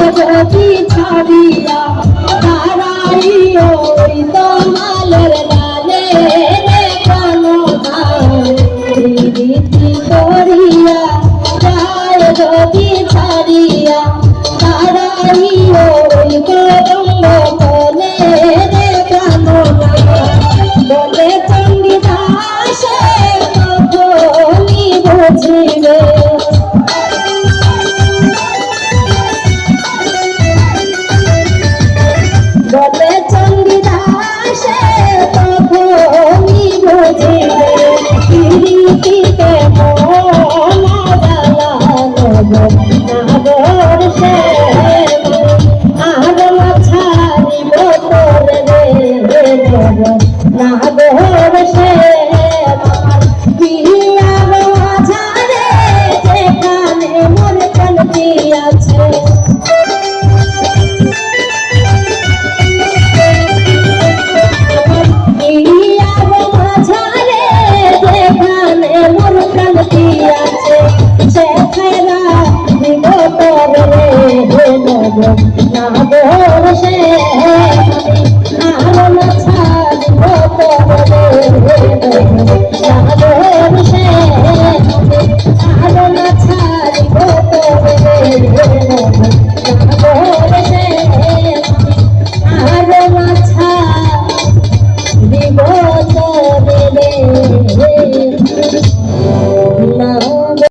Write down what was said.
যদি ছাড়িয়া তারাইও ওই তোমালের লালে রে কানো রীতি করিয়া যায় যদি ছাড়িয়া তারাইও ওই কদম্ব তলে রে কানো বলে চণ্ডীদাসে তখনই বুঝিবে বলে চণ্ডীদাসে তখনই বুঝিবে প্রীতিতে মন জ্বালানো নাগর সে আর ছাড়িব তোরে রে নাগর সে বিয়ার মাঝারে যেখানে মোর কান্তি আছে না